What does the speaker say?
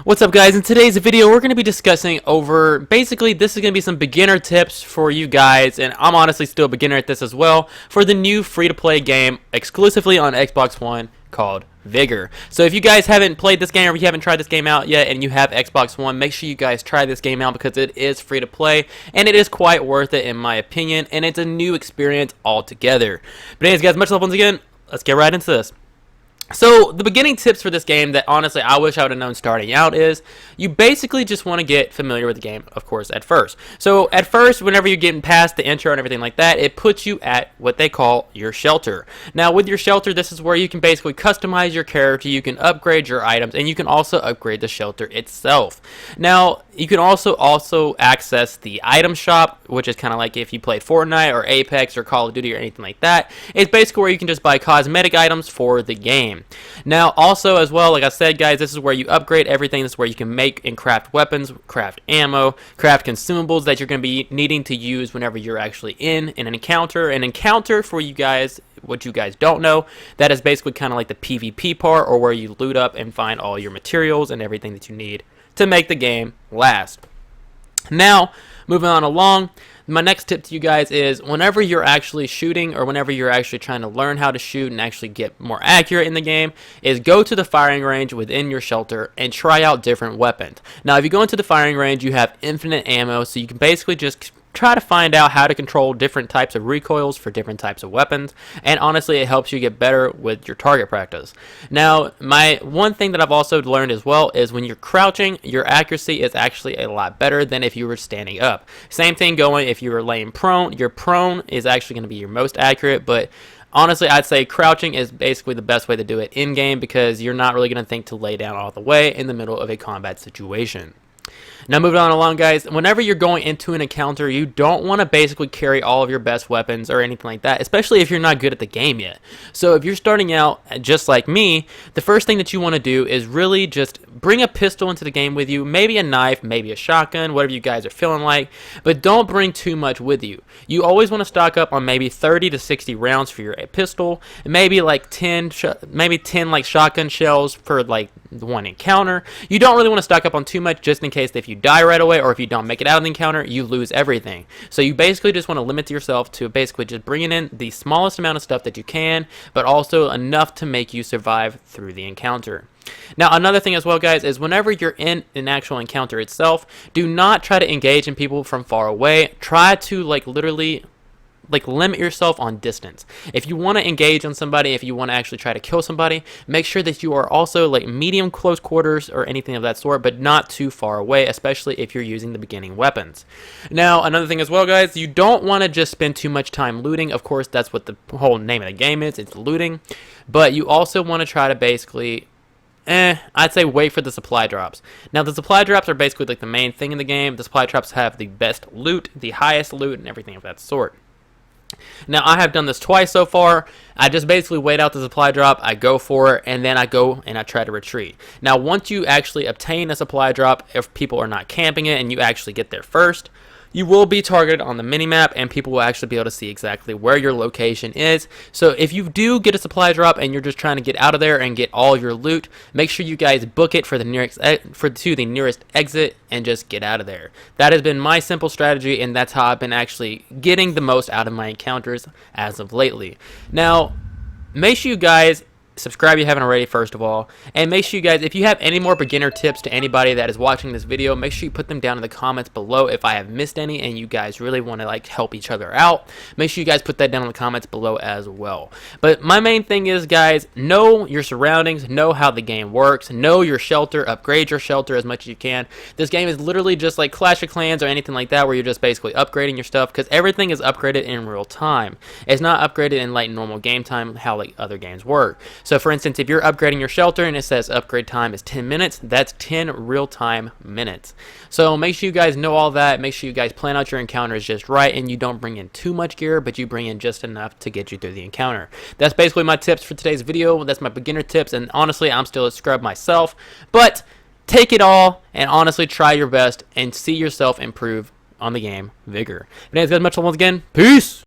What's up, guys? In today's video we're going to be discussing over basically this is going to be some beginner tips for you guys, and I'm honestly still a beginner at this as well, for the new free-to-play game exclusively on Xbox One called Vigor. So if you guys haven't played this game or you haven't tried this game out yet and you have Xbox One, make sure you guys try this game out because it is free to play and it is quite worth it in my opinion, and it's a new experience altogether. But anyways, guys, much love once again. Let's get right into this. So the beginning tips for this game that honestly I wish I would have known starting out is you basically just want to get familiar with the game, of course, at first. So at first, whenever you're getting past the intro and everything like that, it puts you at what they call your shelter. Now with your shelter, this is where you can basically customize your character, you can upgrade your items, and you can also upgrade the shelter itself. Now you can also access the item shop, which is kind of like if you played Fortnite or Apex or Call of Duty or anything like that. It's basically where you can just buy cosmetic items for the game. Now also as well, like I said, guys, this is where you upgrade everything. This is where you can make and craft weapons, craft ammo, craft consumables that you're going to be needing to use whenever you're actually in an encounter. An encounter, for you guys, what you guys don't know, that is basically kind of like the PvP part, or where you loot up and find all your materials and everything that you need to make the game last. Now moving on along, my next tip to you guys is whenever you're actually shooting, or whenever you're actually trying to learn how to shoot and actually get more accurate in the game, is go to the firing range within your shelter and try out different weapons. Now if you go into the firing range, you have infinite ammo, so you can basically just try to find out how to control different types of recoils for different types of weapons, and honestly it helps you get better with your target practice. Now my one thing that I've also learned as well is when you're crouching, your accuracy is actually a lot better than if you were standing up. Same thing going if you were laying prone. Your prone is actually going to be your most accurate, but honestly, I'd say crouching is basically the best way to do it in-game because you're not really going to think to lay down all the way in the middle of a combat situation. Now moving on along, guys, whenever you're going into an encounter, you don't want to basically carry all of your best weapons or anything like that, especially if you're not good at the game yet. So if you're starting out just like me, the first thing that you want to do is really just bring a pistol into the game with you, maybe a knife, maybe a shotgun, whatever you guys are feeling like, but don't bring too much with you. You always want to stock up on maybe 30 to 60 rounds for your pistol, and maybe like 10 like shotgun shells for like one encounter. You don't really want to stock up on too much just in case if you die right away or if you don't make it out of the encounter, you lose everything. So you basically just want to limit yourself to basically just bringing in the smallest amount of stuff that you can, but also enough to make you survive through the encounter. Now another thing as well, guys, is whenever you're in an actual encounter itself, do not try to engage in people from far away. Try to literally limit yourself on distance. If you want to engage on somebody, if you want to actually try to kill somebody, make sure that you are also like medium close quarters or anything of that sort, but not too far away, especially if you're using the beginning weapons. Now another thing as well, guys, you don't want to just spend too much time looting. Of course, that's what the whole name of the game is, it's looting, but you also want to try to basically I'd say wait for the supply drops. Now the supply drops are basically like the main thing in the game. The supply drops have the best loot, the highest loot, and everything of that sort. Now I have done this twice so far. I just basically wait out the supply drop, I go for it, and then I go and I try to retreat. Now once you actually obtain a supply drop, if people are not camping it and you actually get there first, you will be targeted on the minimap and people will actually be able to see exactly where your location is. So if you do get a supply drop and you're just trying to get out of there and get all your loot, make sure you guys book it for the nearest to the nearest exit and just get out of there. That has been my simple strategy, and that's how I've been actually getting the most out of my encounters as of lately. Now make sure you guys subscribe if you haven't already, first of all, and make sure you guys, if you have any more beginner tips to anybody that is watching this video, make sure you put them down in the comments below. If I have missed any and you guys really want to like help each other out, make sure you guys put that down in the comments below as well. But my main thing is, guys, know your surroundings, know how the game works, know your shelter, upgrade your shelter as much as you can. This game is literally just like Clash of Clans or anything like that, where you're just basically upgrading your stuff, because everything is upgraded in real time. It's not upgraded in like normal game time, how like other games work. So for instance, if you're upgrading your shelter and it says upgrade time is 10 minutes, that's 10 real-time minutes. So make sure you guys know all that. Make sure you guys plan out your encounters just right, and you don't bring in too much gear, but you bring in just enough to get you through the encounter. That's basically my tips for today's video. That's my beginner tips, and honestly, I'm still a scrub myself, but take it all and honestly try your best and see yourself improve on the game Vigor. But anyways, guys, much love once again. Peace!